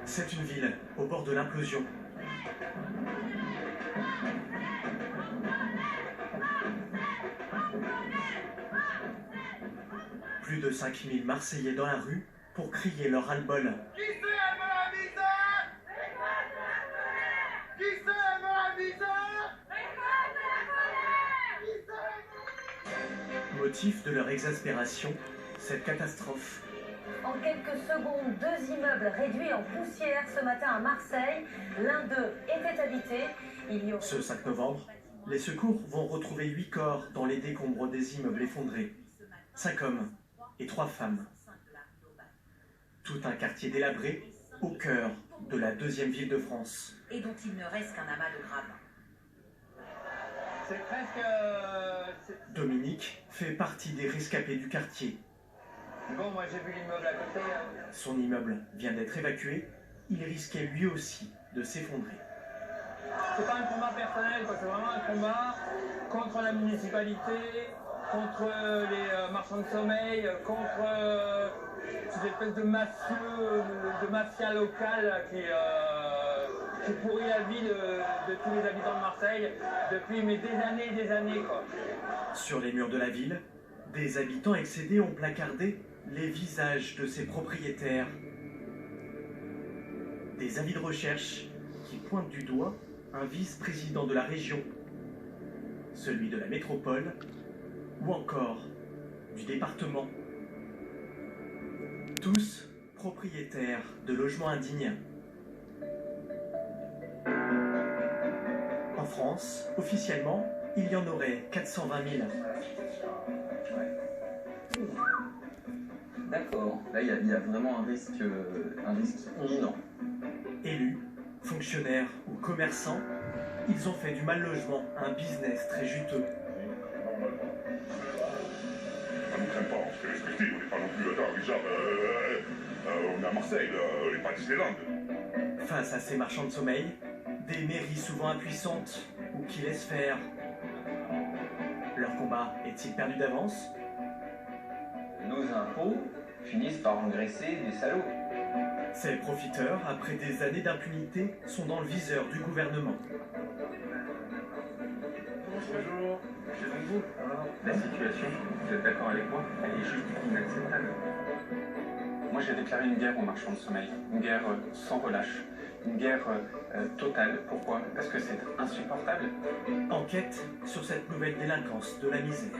C'est une ville au bord de l'implosion. Plus de 5000 Marseillais dans la rue pour crier leur ras-le-bol. Qui c'est aime la misère? Qui c'est aime la misère? Motif de leur exaspération, cette catastrophe. En quelques secondes, 2 immeubles réduits en poussière ce matin à Marseille. L'un d'eux était habité. Ce 5 novembre, les secours vont retrouver 8 corps dans les décombres des immeubles effondrés. 5 hommes et 3 femmes. Tout un quartier délabré au cœur de la deuxième ville de France. Et dont il ne reste qu'un amas de graves. C'est presque... Dominique fait partie des rescapés du quartier. Bon, moi j'ai vu l'immeuble à côté. Son immeuble vient d'être évacué. Il risquait lui aussi de s'effondrer. C'est pas un combat personnel, quoi. C'est vraiment un combat contre la municipalité, contre les marchands de sommeil, contre cette espèce de mafieux, de mafia locale qui pourrit la vie de tous les habitants de Marseille depuis des années, quoi. Sur les murs de la ville, des habitants excédés ont placardé les visages de ses propriétaires. Des avis de recherche qui pointent du doigt un vice-président de la région, celui de la métropole ou encore du département. Tous propriétaires de logements indignes. En France, officiellement, il y en aurait 420 000. D'accord, là il y a vraiment un risque imminent. Élus, fonctionnaires ou commerçants, ils ont fait du mal-logement un business très juteux. Ça ne nous craint pas, on se fait respecter, on n'est pas non plus on est à Marseille, on n'est pas à Disneyland. Face à ces marchands de sommeil, des mairies souvent impuissantes ou qui laissent faire. Leur combat est-il perdu d'avance? Nos impôts finissent par engraisser des salauds. Ces profiteurs, après des années d'impunité, sont dans le viseur du gouvernement. Bonjour, je vous. La situation, vous êtes d'accord avec moi, elle est juste inacceptable. Moi j'ai déclaré une guerre aux marchands de sommeil, une guerre sans relâche, une guerre totale. Pourquoi? Parce que c'est insupportable. Enquête sur cette nouvelle délinquance de la misère.